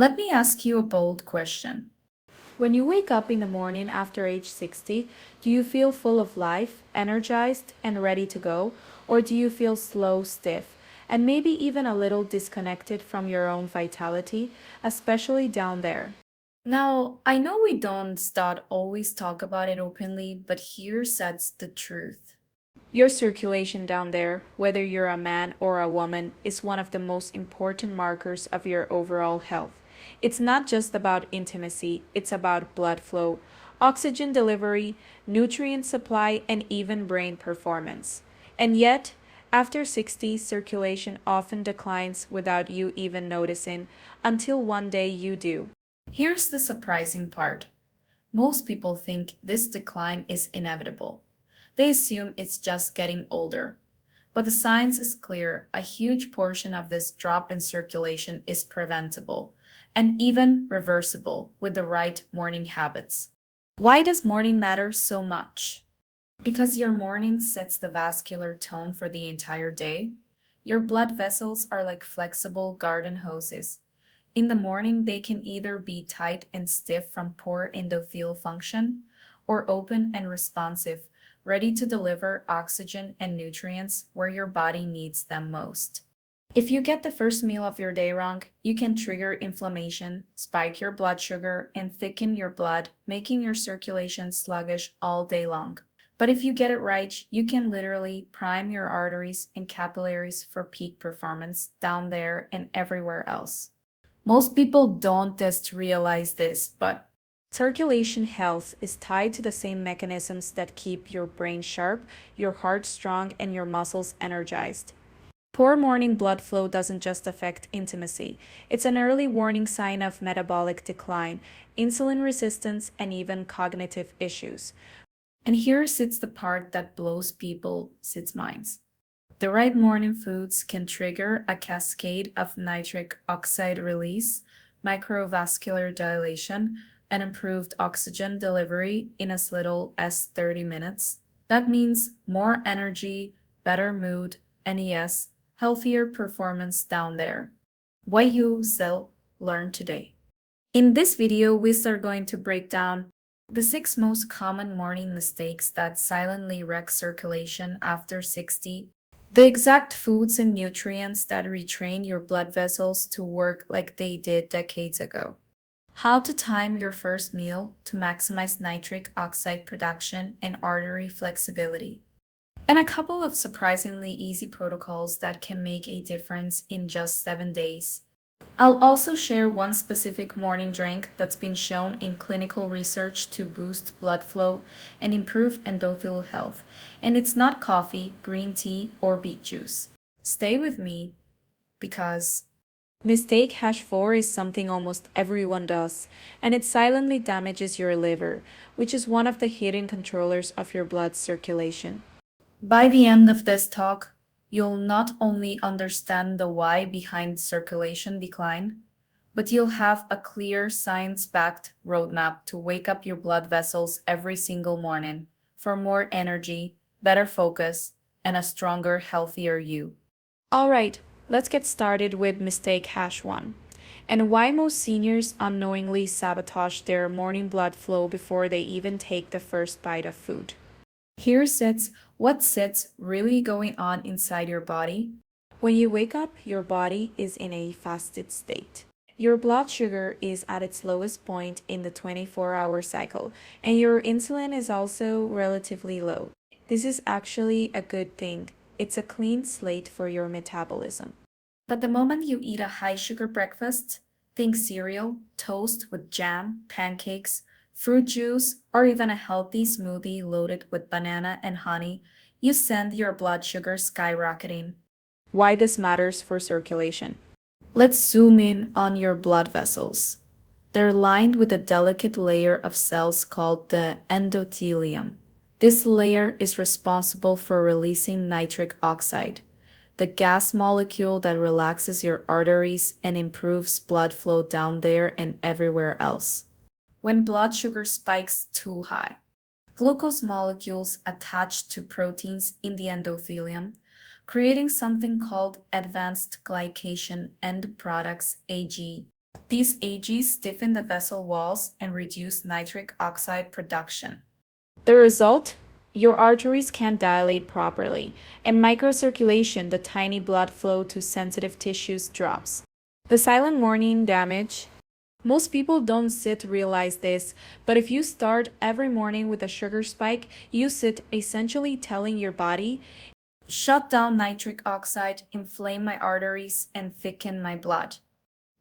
Let me ask you a bold question. When you wake up in the morning after age 60, do you feel full of life, energized, and ready to go? Or do you feel slow, stiff, and maybe even a little disconnected from your own vitality, especially down there? Now, I know we don't start always talk about it openly, but here sets the truth. Your circulation down there, whether you're a man or a woman, is one of the most important markers of your overall health. It's not just about intimacy, it's about blood flow, oxygen delivery, nutrient supply, and even brain performance. And yet, after 60, circulation often declines without you even noticing until one day you do. Here's the surprising part. Most people think this decline is inevitable. They assume it's just getting older. But the science is clear. A huge portion of this drop in circulation is preventable and even reversible with the right morning habits. Why does morning matter so much? Because your morning sets the vascular tone for the entire day. Your blood vessels are like flexible garden hoses. In the morning, they can either be tight and stiff from poor endothelial function or open and responsive, ready to deliver oxygen and nutrients where your body needs them most. If you get the first meal of your day wrong, you can trigger inflammation, spike your blood sugar, and thicken your blood, making your circulation sluggish all day long. But if you get it right, you can literally prime your arteries and capillaries for peak performance down there and everywhere else. Most people don't just realize this, but Circulation health is tied to the same mechanisms that keep your brain sharp, your heart strong, and your muscles energized. Poor morning blood flow doesn't just affect intimacy, it's an early warning sign of metabolic decline, insulin resistance, and even cognitive issues. and here sits the part that blows people's minds. The right morning foods can trigger a cascade of nitric oxide release, microvascular dilation, and improved oxygen delivery in as little as 30 minutes. That means more energy, better mood, and yes, healthier performance down there. What you will learn today. In this video, we are going to break down the 6 most common morning mistakes that silently wreck circulation after 60, the exact foods and nutrients that retrain your blood vessels to work like they did decades ago, how to time your first meal to maximize nitric oxide production and artery flexibility, and a couple of surprisingly easy protocols that can make a difference in just 7 days. I'll also share one specific morning drink that's been shown in clinical research to boost blood flow and improve endothelial health. And it's not coffee, green tea, or beet juice. Stay with me because Mistake hash 4 is something almost everyone does, and it silently damages your liver, which is one of the hidden controllers of your blood circulation. by the end of this talk, you'll not only understand the why behind circulation decline, but you'll have a clear science-backed roadmap to wake up your blood vessels every single morning for more energy, better focus, and a stronger, healthier you. Alright, let's get started with mistake hash 1, and why most seniors unknowingly sabotage their morning blood flow before they even take the first bite of food. Here sits what sits really going on inside your body. When you wake up, your body is in a fasted state. Your blood sugar is at its lowest point in the 24-hour cycle, and your insulin is also relatively low. This is actually a good thing. It's a clean slate for your metabolism. But the moment you eat a high sugar breakfast, think cereal, toast with jam, pancakes, fruit juice, or even a healthy smoothie loaded with banana and honey, you send your blood sugar skyrocketing. Why this matters for circulation? Let's zoom in on your blood vessels. They're lined with a delicate layer of cells called the endothelium. This layer is responsible for releasing nitric oxide, the gas molecule that relaxes your arteries and improves blood flow down there and everywhere else. When blood sugar spikes too high, glucose molecules attach to proteins in the endothelium, creating something called advanced glycation end products AG. These AGs stiffen the vessel walls and reduce nitric oxide production. The result? Your arteries can't dilate properly, and microcirculation, the tiny blood flow to sensitive tissues, drops. The silent morning damage. Most people don't sit realize this, but if you start every morning with a sugar spike, you sit essentially telling your body, Shut down nitric oxide, inflame my arteries, and thicken my blood.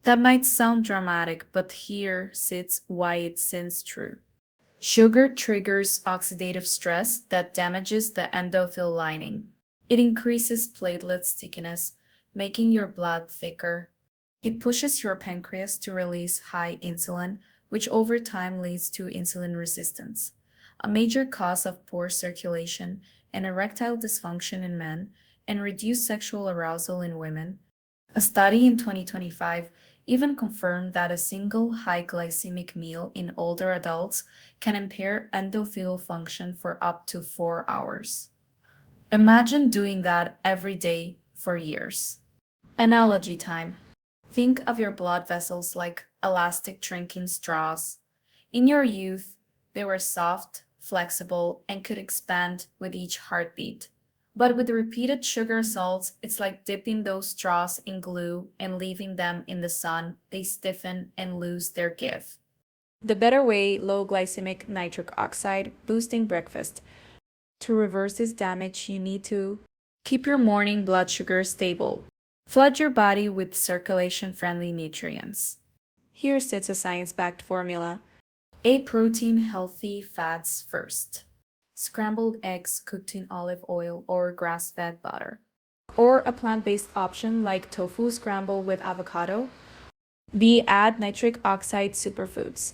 That might sound dramatic, but here sits why it seems true. Sugar triggers oxidative stress that damages the endothelial lining. It increases platelet stickiness, making your blood thicker. It pushes your pancreas to release high insulin, which over time leads to insulin resistance, a major cause of poor circulation and erectile dysfunction in men, and reduced sexual arousal in women. A study in 2025 even confirmed that a single high glycemic meal in older adults can impair endothelial function for up to 4 hours. Imagine doing that every day for years. Analogy time. Think of your blood vessels like elastic drinking straws. In your youth, they were soft, flexible, and could expand with each heartbeat. But with repeated sugar assaults, it's like dipping those straws in glue and leaving them in the sun. They stiffen and lose their give. the better way, low glycemic nitric oxide, boosting breakfast. To reverse this damage, you need to keep your morning blood sugar stable. Flood your body with circulation friendly nutrients. Here sits a science backed formula. A protein healthy fats first. Scrambled eggs cooked in olive oil or grass fed butter. Or a plant based option like tofu scramble with avocado. B. Add nitric oxide superfoods.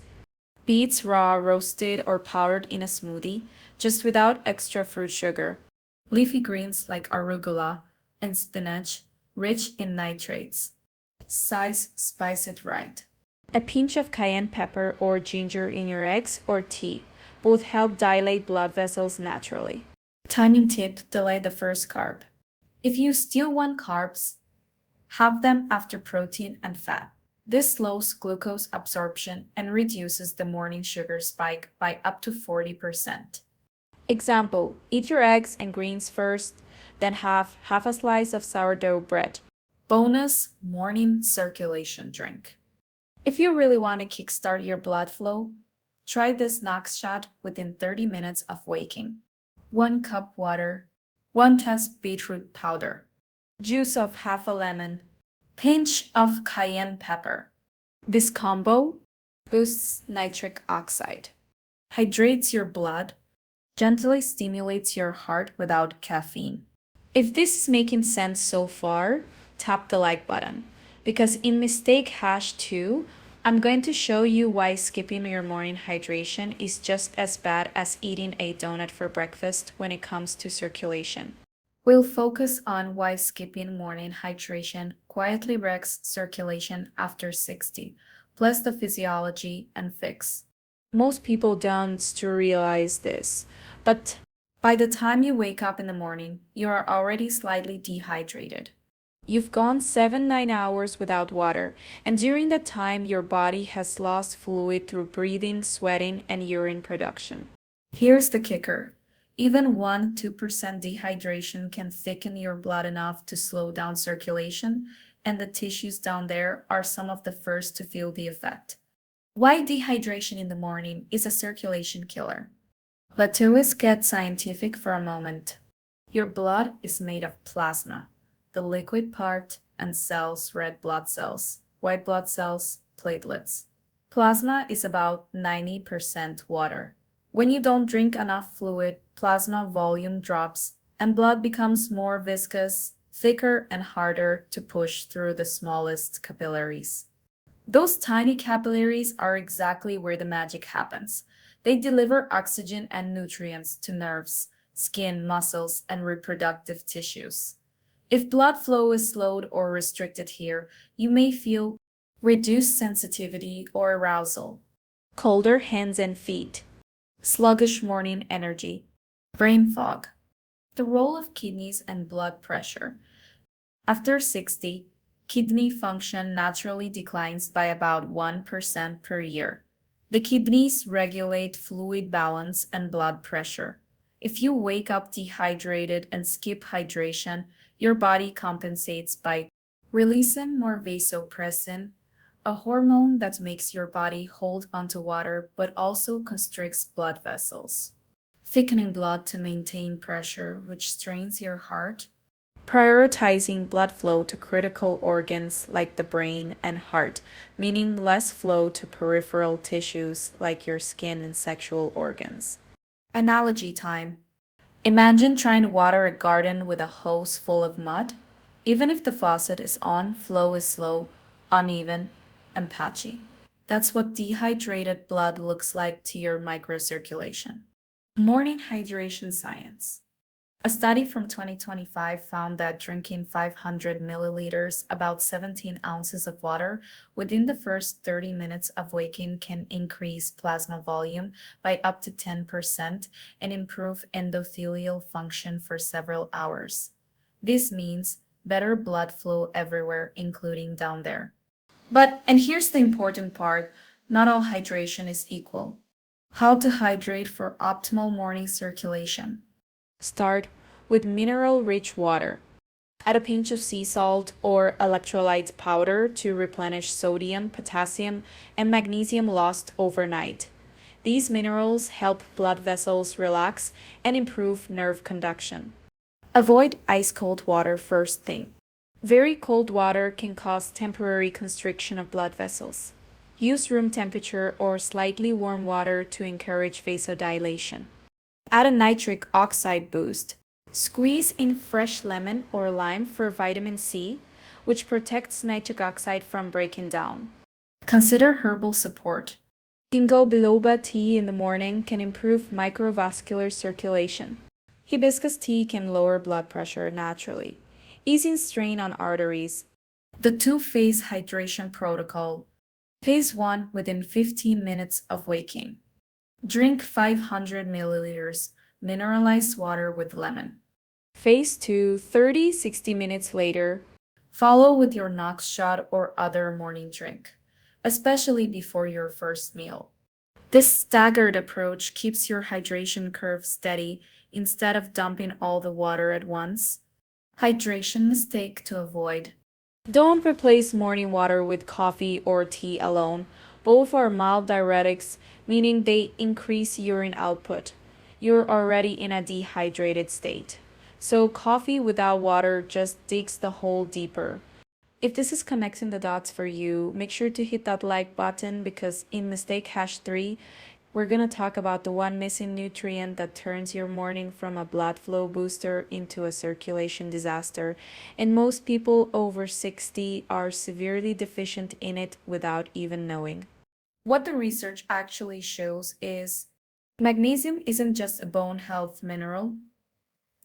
Beets raw, roasted, or powdered in a smoothie, just without extra fruit sugar. Leafy greens like arugula and spinach, rich in nitrates. Size spice it right. A pinch of cayenne pepper or ginger in your eggs or tea. Both help dilate blood vessels naturally. Tiny tip, delay the first carb. If you still want carbs, have them after protein and fat. This slows glucose absorption and reduces the morning sugar spike by up to 40%. Example, eat your eggs and greens first, then have half a slice of sourdough bread. Bonus morning circulation drink. If you really want to kickstart your blood flow, try this Knox shot within 30 minutes of waking. 1 cup water, 1 test beetroot powder, juice of half a lemon, pinch of cayenne pepper. This combo boosts nitric oxide, hydrates your blood, gently stimulates your heart without caffeine. If this is making sense so far, tap the like button. Because in Mistake Hash 2, I'm going to show you why skipping your morning hydration is just as bad as eating a donut for breakfast when it comes to circulation. We'll focus on why skipping morning hydration quietly wrecks circulation after 60, plus the physiology and fix. Most people don't realize this, but By the time you wake up in the morning, you are already slightly dehydrated. you've gone 7-9 hours without water, and during that time, your body has lost fluid through breathing, sweating, and urine production. Here's the kicker. Even 1-2% dehydration can thicken your blood enough to slow down circulation, and the tissues down there are some of the first to feel the effect. Why dehydration in the morning is a circulation killer. Let's get scientific for a moment. Your blood is made of plasma, the liquid part, and cells, red blood cells, white blood cells, platelets. Plasma is about 90% water. When you don't drink enough fluid, plasma volume drops and blood becomes more viscous, thicker, and harder to push through the smallest capillaries. Those tiny capillaries are exactly where the magic happens. They deliver oxygen and nutrients to nerves, skin, muscles, and reproductive tissues. If blood flow is slowed or restricted here, you may feel reduced sensitivity or arousal, Colder hands and feet. sluggish morning energy, brain fog. The role of kidneys and blood pressure. After 60, Kidney function naturally declines by about 1% per year. The kidneys regulate fluid balance and blood pressure. If you wake up dehydrated and skip hydration, your body compensates by releasing more vasopressin, a hormone that makes your body hold onto water but also constricts blood vessels, thickening blood to maintain pressure, which strains your heart. Prioritizing blood flow to critical organs like the brain and heart, meaning less flow to peripheral tissues like your skin and sexual organs. Analogy time. Imagine trying to water a garden with a hose full of mud. Even if the faucet is on, flow is slow, uneven, and patchy. That's what dehydrated blood looks like to your microcirculation. Morning hydration science. A study from 2025 found that drinking 500 milliliters, about 17 ounces of water, within the first 30 minutes of waking can increase plasma volume by up to 10% and improve endothelial function for several hours. This means better blood flow everywhere, including down there. And here's the important part, not all hydration is equal. How to hydrate for optimal morning circulation. Start with mineral rich water. Add a pinch of sea salt or electrolyte powder to replenish sodium, potassium, and magnesium lost overnight. These minerals help blood vessels relax and improve nerve conduction. Avoid ice cold water first thing. Very cold water can cause temporary constriction of blood vessels. Use room temperature or slightly warm water to encourage vasodilation. Add a nitric oxide boost. Squeeze in fresh lemon or lime for vitamin C, which protects nitric oxide from breaking down. Consider herbal support. Ginkgo biloba tea in the morning can improve microvascular circulation. Hibiscus tea can lower blood pressure naturally, easing strain on arteries. The two-phase hydration protocol. Phase 1 within 15 minutes of waking. Drink 500 milliliters mineralized water with lemon. Phase 2, 30-60 minutes later. Follow with your Knox shot or other morning drink, especially before your first meal. This staggered approach keeps your hydration curve steady instead of dumping all the water at once. Hydration mistake to avoid. Don't replace morning water with coffee or tea alone. Both are mild diuretics, meaning they increase urine output. You're already in a dehydrated state. So coffee without water just digs the hole deeper. If this is connecting the dots for you, make sure to hit that like button because in mistake hash 3, we're going to talk about the one missing nutrient that turns your morning from a blood flow booster into a circulation disaster, and most people over 60 are severely deficient in it without even knowing. What the research actually shows is magnesium isn't just a bone health mineral.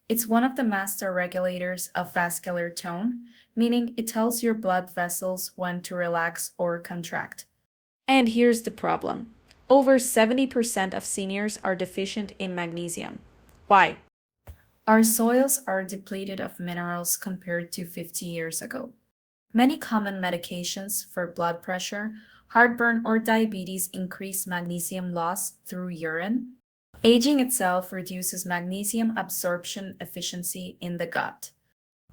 It's one of the master regulators of vascular tone, meaning it tells your blood vessels when to relax or contract. And here's the problem. Over 70% of seniors are deficient in magnesium. Why? Our soils are depleted of minerals compared to 50 years ago. Many common medications for blood pressure, heartburn, or diabetes increase magnesium loss through urine. Aging itself reduces magnesium absorption efficiency in the gut.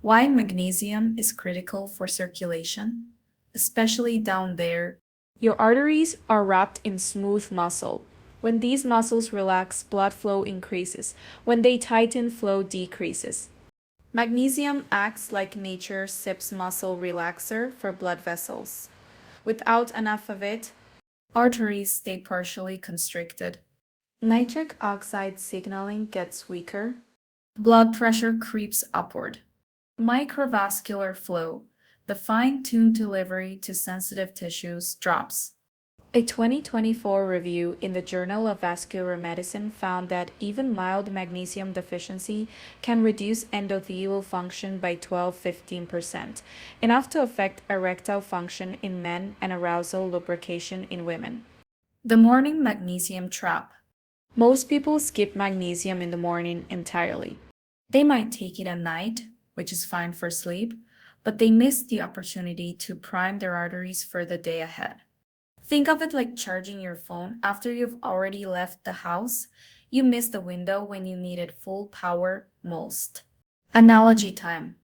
Why magnesium is critical for circulation, especially down there. Your arteries are wrapped in smooth muscle. When these muscles relax, blood flow increases. When they tighten, flow decreases. Magnesium acts like nature's SIPS muscle relaxer for blood vessels. Without enough of it, Arteries stay partially constricted. nitric oxide signaling gets weaker. Blood pressure creeps upward. Microvascular flow, the fine-tuned delivery to sensitive tissues, drops. A 2024 review in the Journal of Vascular Medicine found that even mild magnesium deficiency can reduce endothelial function by 12-15%, enough to affect erectile function in men and arousal lubrication in women. The morning magnesium trap. Most people skip magnesium in the morning entirely. They might take it at night, which is fine for sleep, but they miss the opportunity to prime their arteries for the day ahead. Think of it like charging your phone after you've already left the house. You miss the window when you needed full power most. Analogy time.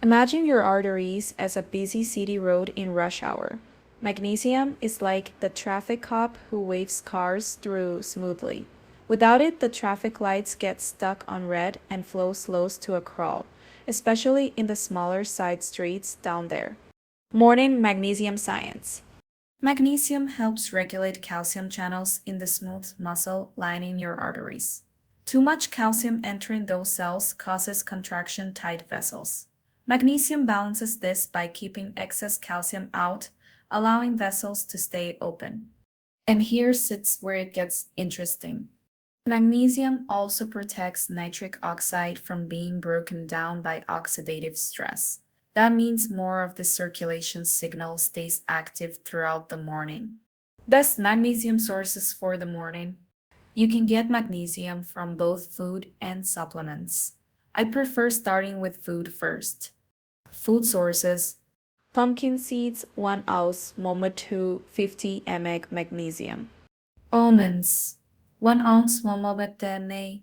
Imagine your arteries as a busy city road in rush hour. Magnesium is like the traffic cop who waves cars through smoothly. Without it, the traffic lights get stuck on red and flow slows to a crawl, especially in the smaller side streets down there. Morning magnesium science. Magnesium helps regulate calcium channels in the smooth muscle lining your arteries. Too much calcium entering those cells causes contraction tight vessels. Magnesium balances this by keeping excess calcium out, allowing vessels to stay open. And here sits where it gets interesting. Magnesium also protects nitric oxide from being broken down by oxidative stress. That means more of the circulation signal stays active throughout the morning. Best magnesium sources for the morning. You can get magnesium from both food and supplements. I prefer starting with food first. Food sources. Pumpkin seeds 1 ounce, Momo 2 50 mg magnesium. Almonds 1 ounce momobetene.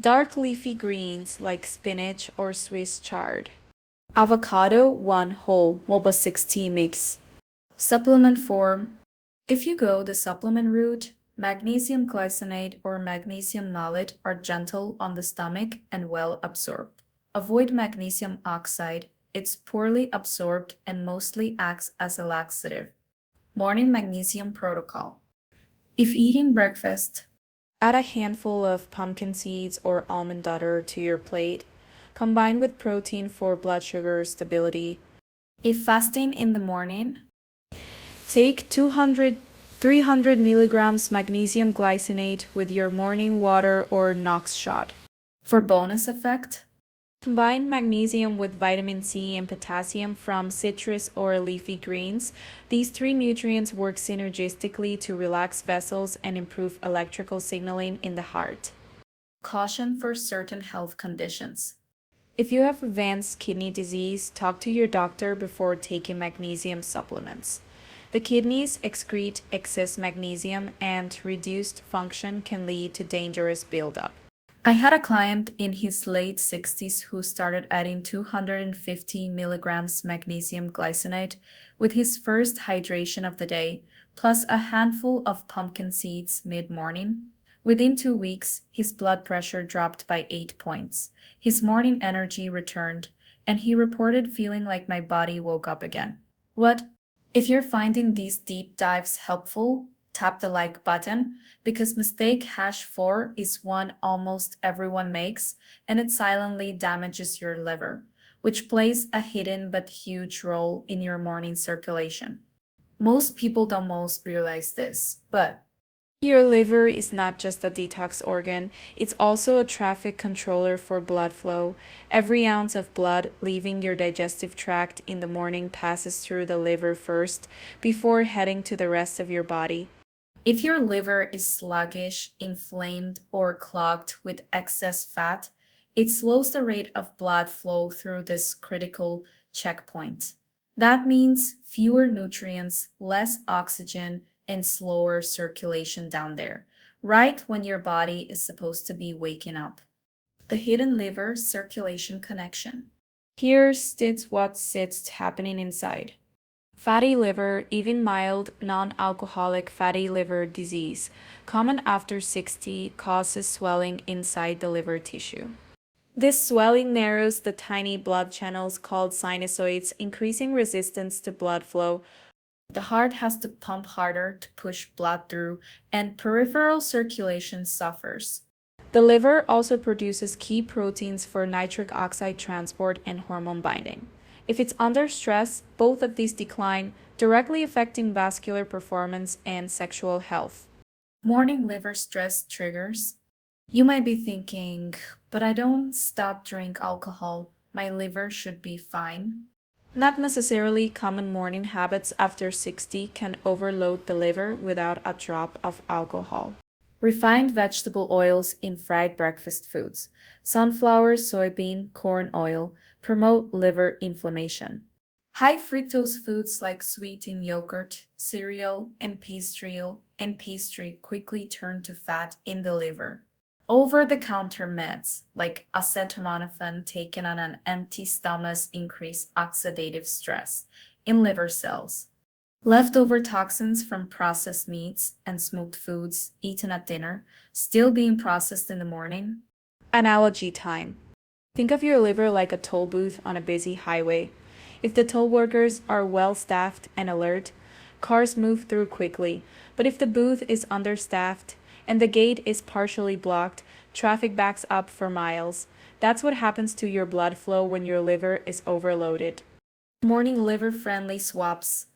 Dark leafy greens like spinach or Swiss chard. Avocado 1 whole, MOBA 60 mix. Supplement form. If you go the supplement route, magnesium glycinate or magnesium malate are gentle on the stomach and well absorbed. Avoid magnesium oxide. It's poorly absorbed and mostly acts as a laxative. Morning magnesium protocol. If eating breakfast, Add a handful of pumpkin seeds or almond butter to your plate. Combine with protein for blood sugar stability. if fasting in the morning, Take 300 milligrams magnesium glycinate with your morning water or Nox shot. for bonus effect, Combine magnesium with vitamin C and potassium from citrus or leafy greens. These three nutrients work synergistically to relax vessels and improve electrical signaling in the heart. caution for certain health conditions. If you have advanced kidney disease, talk to your doctor before taking magnesium supplements. The kidneys excrete excess magnesium, and reduced function can lead to dangerous buildup. I had a client in his late 60s who started adding 250 milligrams magnesium glycinate with his first hydration of the day, plus a handful of pumpkin seeds mid-morning. Within 2 weeks, his blood pressure dropped by 8 points. His morning energy returned, and he reported feeling like my body woke up again. What? If you're finding these deep dives helpful, tap the like button because mistake hash 4 is one almost everyone makes, and it silently damages your liver, which plays a hidden but huge role in your morning circulation. Most people don't most realize this, but Your liver is not just a detox organ, it's also a traffic controller for blood flow. Every ounce of blood leaving your digestive tract in the morning passes through the liver first before heading to the rest of your body. if your liver is sluggish, inflamed, or clogged with excess fat, it slows the rate of blood flow through this critical checkpoint. That means fewer nutrients, less oxygen, and slower circulation down there, right when your body is supposed to be waking up. The hidden liver circulation connection. Here sits what's happening inside. Fatty liver, even mild non-alcoholic fatty liver disease, common after 60, causes swelling inside the liver tissue. This swelling narrows the tiny blood channels called sinusoids, increasing resistance to blood flow. The heart has to pump harder to push blood through, and peripheral circulation suffers. The liver also produces key proteins for nitric oxide transport and hormone binding. If it's under stress, both of these decline, directly affecting vascular performance and sexual health. Morning liver stress triggers. You might be thinking, but I don't stop drink alcohol. My liver should be fine. Not necessarily. Common morning habits after 60 can overload the liver without a drop of alcohol. Refined vegetable oils in fried breakfast foods. Sunflower, soybean, corn oil promote liver inflammation. High fructose foods like sweetened yogurt, cereal, and pastry quickly turn to fat in the liver. Over-the-counter meds like acetaminophen taken on an empty stomach increase oxidative stress in liver cells. Leftover toxins from processed meats and smoked foods eaten at dinner still being processed in the morning. Analogy time. Think of your liver like a toll booth on a busy highway. If the toll workers are well staffed and alert, cars move through quickly. But if the booth is understaffed and the gate is partially blocked, traffic backs up for miles. That's what happens to your blood flow when your liver is overloaded. Morning liver-friendly swaps.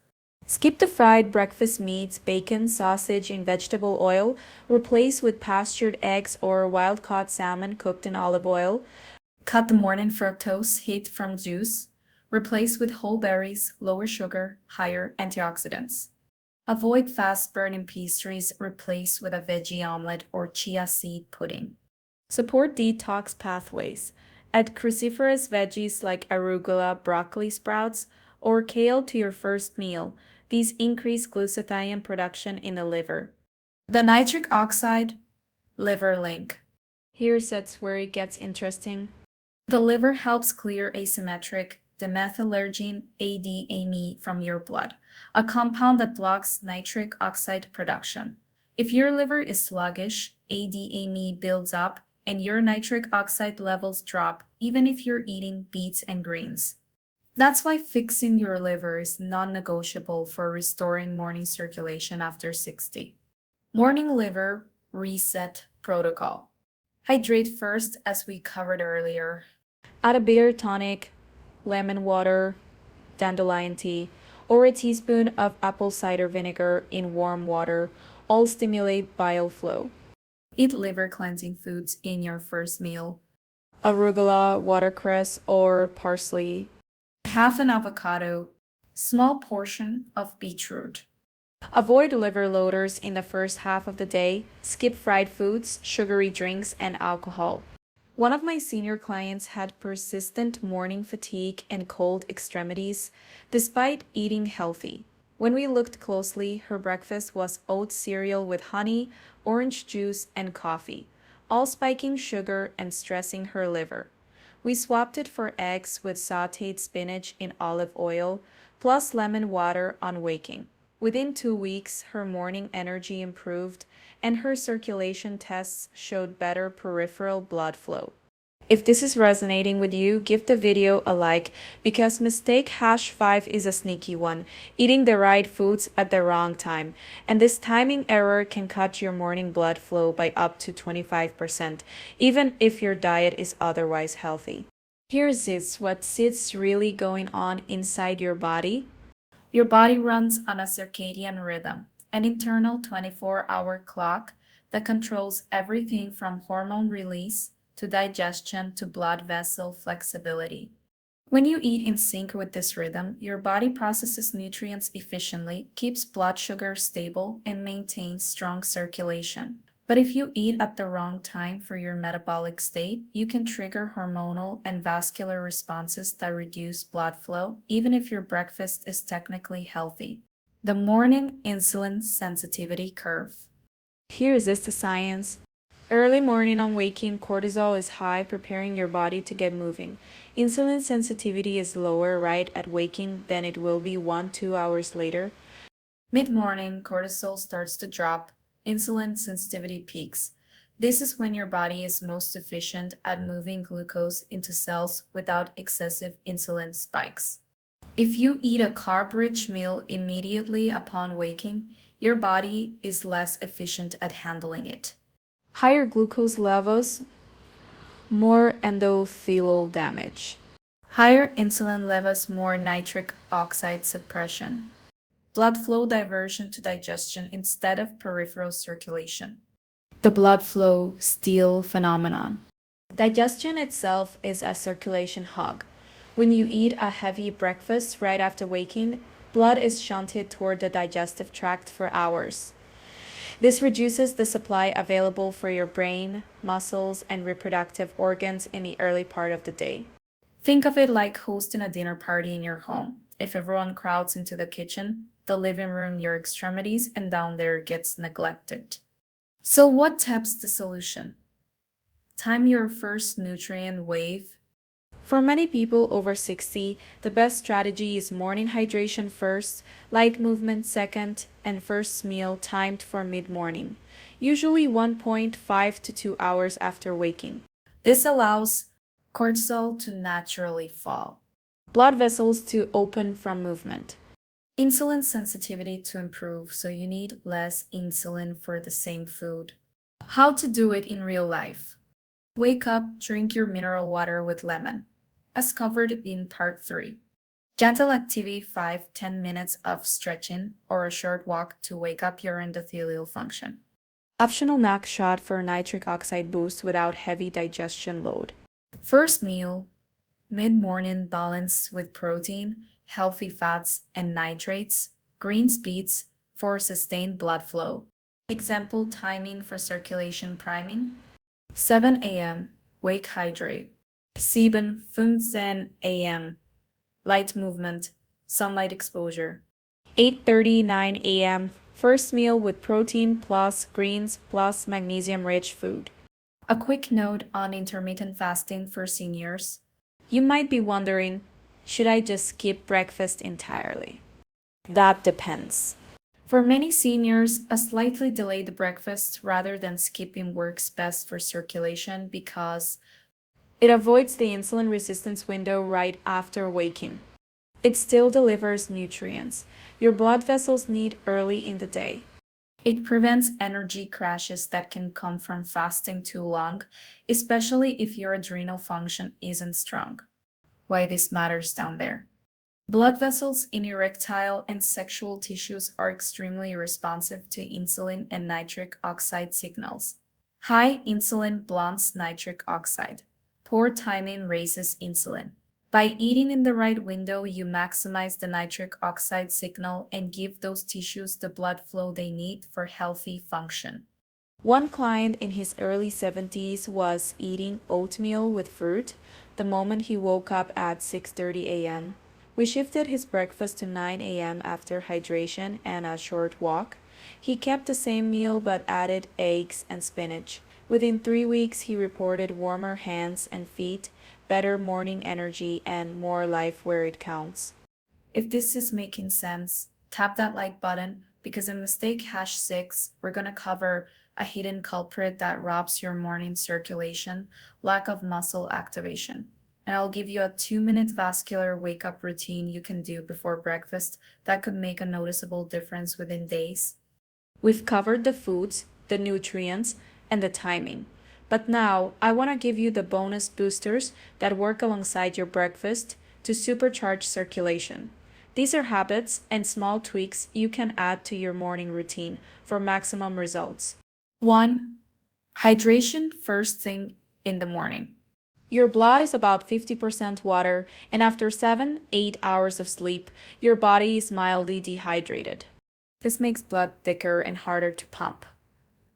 Skip the fried breakfast meats, bacon, sausage, and vegetable oil. Replace with pastured eggs or wild-caught salmon cooked in olive oil. Cut the morning fructose hit from juice. Replace with whole berries, lower sugar, higher antioxidants. Avoid fast-burning pastries. Replace with a veggie omelet or chia seed pudding. Support detox pathways. Add cruciferous veggies like arugula, broccoli sprouts, or kale to your first meal. These increase glutathione production in the liver. The nitric oxide liver link. Here's that's where it gets interesting. The liver helps clear asymmetric dimethylurgine ADAME from your blood, a compound that blocks nitric oxide production. If your liver is sluggish, ADAME builds up and your nitric oxide levels drop even if you're eating beets and greens. That's why fixing your liver is non-negotiable for restoring morning circulation after 60. Morning liver reset protocol. Hydrate first as we covered earlier. Add a bitter tonic, lemon water, dandelion tea, or a teaspoon of apple cider vinegar in warm water. All stimulate bile flow. Eat liver cleansing foods in your first meal. Arugula, watercress, or parsley. Half an avocado, small portion of beetroot. Avoid liver loaders in the first half of the day. Skip fried foods, sugary drinks, and alcohol. One of my senior clients had persistent morning fatigue and cold extremities despite eating healthy. When we looked closely, her breakfast was oat cereal with honey, orange juice, and coffee, all spiking sugar and stressing her liver. We swapped it for eggs with sautéed spinach in olive oil, plus lemon water on waking. Within 2 weeks, her morning energy improved and her circulation tests showed better peripheral blood flow. If this is resonating with you, give the video a like because mistake #5 is a sneaky one, eating the right foods at the wrong time. And this timing error can cut your morning blood flow by up to 25%, even if your diet is otherwise healthy. Here's this, what's really going on inside your body. Your body runs on a circadian rhythm, an internal 24-hour clock that controls everything from hormone release to digestion to blood vessel flexibility. When you eat in sync with this rhythm, your body processes nutrients efficiently, keeps blood sugar stable, and maintains strong circulation. But if you eat at the wrong time for your metabolic state, you can trigger hormonal and vascular responses that reduce blood flow, even if your breakfast is technically healthy. The morning insulin sensitivity curve. Here is this the science. Early morning on waking, cortisol is high, preparing your body to get moving. Insulin sensitivity is lower right at waking than it will be 1-2 hours later. Mid-morning, cortisol starts to drop. Insulin sensitivity peaks. This is when your body is most efficient at moving glucose into cells without excessive insulin spikes. If you eat a carb-rich meal immediately upon waking, your body is less efficient at handling it. Higher glucose levels, more endothelial damage. Higher insulin levels, more nitric oxide suppression. Blood flow diversion to digestion instead of peripheral circulation. The blood flow steal phenomenon. Digestion itself is a circulation hog. When you eat a heavy breakfast right after waking, blood is shunted toward the digestive tract for hours. This reduces the supply available for your brain, muscles, and reproductive organs in the early part of the day. Think of it like hosting a dinner party in your home. If everyone crowds into the kitchen, the living room, your extremities, and down there gets neglected. So what taps the solution? Time your first nutrient wave. For many people over 60, the best strategy is morning hydration first, light movement second, and first meal timed for mid-morning, usually 1.5 to 2 hours after waking. This allows cortisol to naturally fall, Blood vessels to open from movement. insulin sensitivity to improve, so you need less insulin for the same food. How to do it in real life. Wake up, drink your mineral water with lemon, as covered in part 3. Gentle activity 5-10 minutes of stretching or a short walk to wake up your endothelial function. Optional NAC shot for nitric oxide boost without heavy digestion load. First meal, mid-morning balance with protein, healthy fats, and nitrates, greens beets for sustained blood flow. Example timing for circulation priming. 7 a.m. Wake hydrate. 7:15 a.m. Light movement, sunlight exposure. 8:39 a.m. First meal with protein plus greens plus magnesium-rich food. A quick note on intermittent fasting for seniors. You might be wondering, should I just skip breakfast entirely? That depends. For many seniors, a slightly delayed breakfast rather than skipping works best for circulation because it avoids the insulin resistance window right after waking. It still delivers nutrients your blood vessels need early in the day. It prevents energy crashes that can come from fasting too long, especially if your adrenal function isn't strong. Why this matters down there. Blood vessels in erectile and sexual tissues are extremely responsive to insulin and nitric oxide signals. High insulin blunts nitric oxide. Poor timing raises insulin. By eating in the right window, you maximize the nitric oxide signal and give those tissues the blood flow they need for healthy function. One client in his early 70s was eating oatmeal with fruit the moment he woke up at 6:30 a.m. We shifted his breakfast to 9 a.m. after hydration and a short walk. He kept the same meal but added eggs and spinach. Within 3 weeks, he reported warmer hands and feet, better morning energy, and more life where it counts. If this is making sense, tap that like button because in Mistake #6, we're going to cover a hidden culprit that robs your morning circulation, lack of muscle activation. And I'll give you a 2-minute vascular wake-up routine you can do before breakfast that could make a noticeable difference within days. We've covered the foods, the nutrients, and the timing. But now, I want to give you the bonus boosters that work alongside your breakfast to supercharge circulation. These are habits and small tweaks you can add to your morning routine for maximum results. 1. Hydration first thing in the morning. Your blood is about 50% water, and after 7-8 hours of sleep, your body is mildly dehydrated. This makes blood thicker and harder to pump.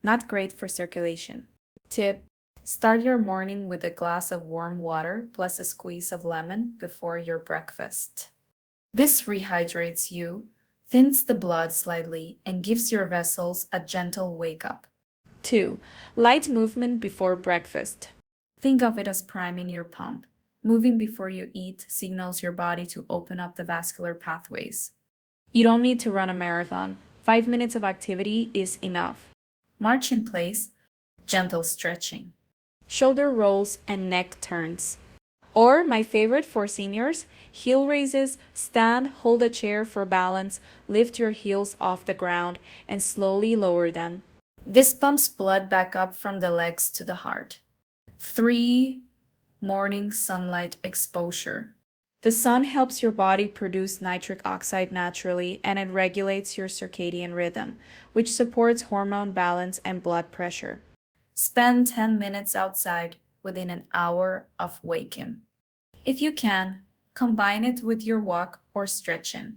Not great for circulation. Tip: start your morning with a glass of warm water plus a squeeze of lemon before your breakfast. This rehydrates you, thins the blood slightly, and gives your vessels a gentle wake-up. 2. Light movement before breakfast. Think of it as priming your pump. Moving before you eat signals your body to open up the vascular pathways. You don't need to run a marathon. 5 minutes of activity is enough. March in place, gentle stretching. Shoulder rolls and neck turns. Or, my favorite for seniors, heel raises, stand, hold a chair for balance, lift your heels off the ground, and slowly lower them. This pumps blood back up from the legs to the heart. 3. Morning sunlight exposure. The sun helps your body produce nitric oxide naturally, and it regulates your circadian rhythm, which supports hormone balance and blood pressure. Spend 10 minutes outside within an hour of waking. If you can, combine it with your walk or stretching.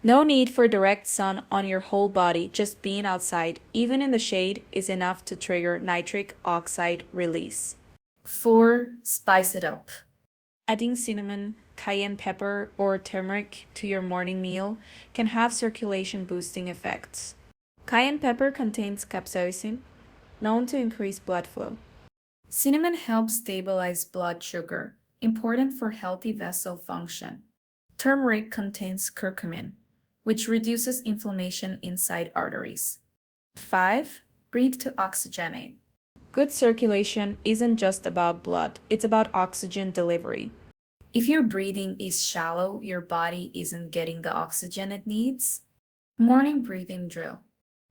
No need for direct sun on your whole body, just being outside, even in the shade, is enough to trigger nitric oxide release. 4. Spice it up. Adding cinnamon, cayenne pepper, or turmeric to your morning meal can have circulation boosting effects. Cayenne pepper contains capsaicin, known to increase blood flow. Cinnamon helps stabilize blood sugar, important for healthy vessel function. Turmeric contains curcumin, which reduces inflammation inside arteries. 5. Breathe to oxygenate. Good circulation isn't just about blood, it's about oxygen delivery. If your breathing is shallow, your body isn't getting the oxygen it needs. Morning breathing drill.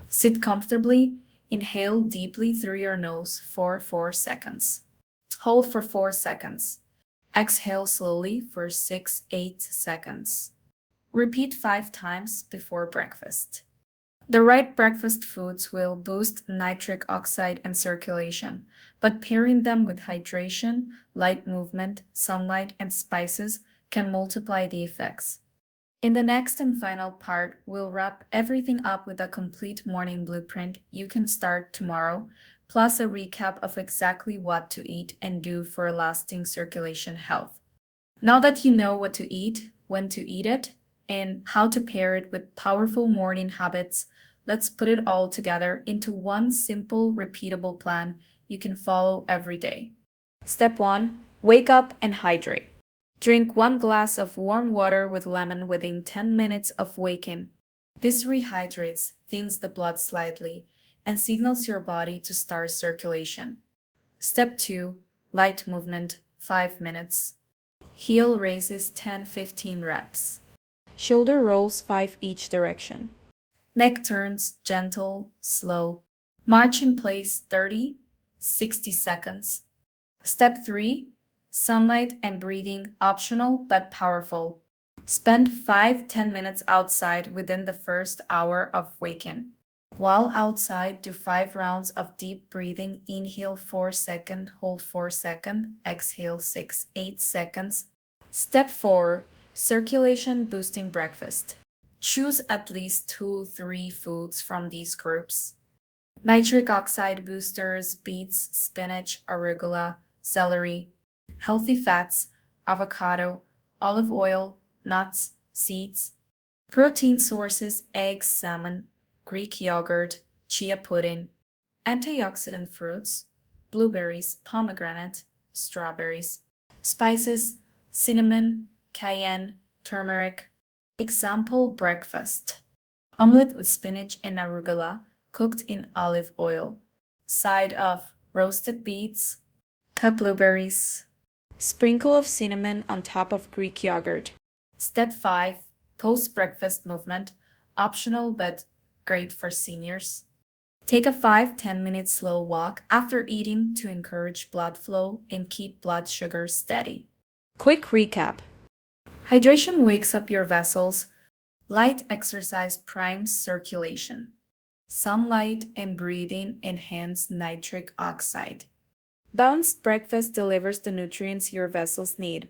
Sit comfortably, inhale deeply through your nose for 4 seconds. Hold for 4 seconds. Exhale slowly for 6-8 seconds. Repeat 5 times before breakfast. The right breakfast foods will boost nitric oxide and circulation, but pairing them with hydration, light movement, sunlight, and spices can multiply the effects. In the next and final part, we'll wrap everything up with a complete morning blueprint you can start tomorrow, plus a recap of exactly what to eat and do for lasting circulation health. Now that you know what to eat, when to eat it, and how to pair it with powerful morning habits, let's put it all together into one simple, repeatable plan you can follow every day. Step 1. Wake up and hydrate. Drink 1 glass of warm water with lemon within 10 minutes of waking. This rehydrates, thins the blood slightly, and signals your body to start circulation. Step 2. Light movement, 5 minutes. Heel raises 10-15 reps. Shoulder rolls 5 each direction. Neck turns, gentle, slow. March in place 30-60 seconds. Step 3. Sunlight and breathing, optional but powerful. Spend 5-10 minutes outside within the first hour of waking. While outside, do 5 rounds of deep breathing. Inhale 4 seconds, hold 4 seconds, exhale 6-8 seconds. Step 4. Circulation boosting breakfast. Choose at least 2-3 foods from these groups. Nitric oxide boosters, beets, spinach, arugula, celery. Healthy fats, avocado, olive oil, nuts, seeds. Protein sources, eggs, salmon, Greek yogurt, chia pudding. Antioxidant fruits, blueberries, pomegranate, strawberries. Spices, cinnamon, cayenne, turmeric. Example breakfast. Omelette with spinach and arugula cooked in olive oil. Side of roasted beets, cut blueberries. Sprinkle of cinnamon on top of Greek yogurt. Step 5. Post-breakfast movement. Optional but great for seniors. Take a 5-10 minute slow walk after eating to encourage blood flow and keep blood sugar steady. Quick recap. Hydration wakes up your vessels. Light exercise primes circulation. Sunlight and breathing enhance nitric oxide. Balanced breakfast delivers the nutrients your vessels need.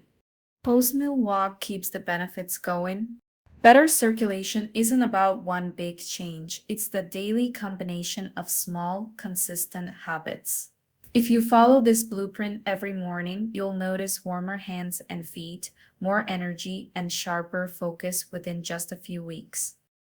Post-meal walk keeps the benefits going. Better circulation isn't about one big change. It's the daily combination of small, consistent habits. If you follow this blueprint every morning, you'll notice warmer hands and feet, more energy, and sharper focus within just a few weeks.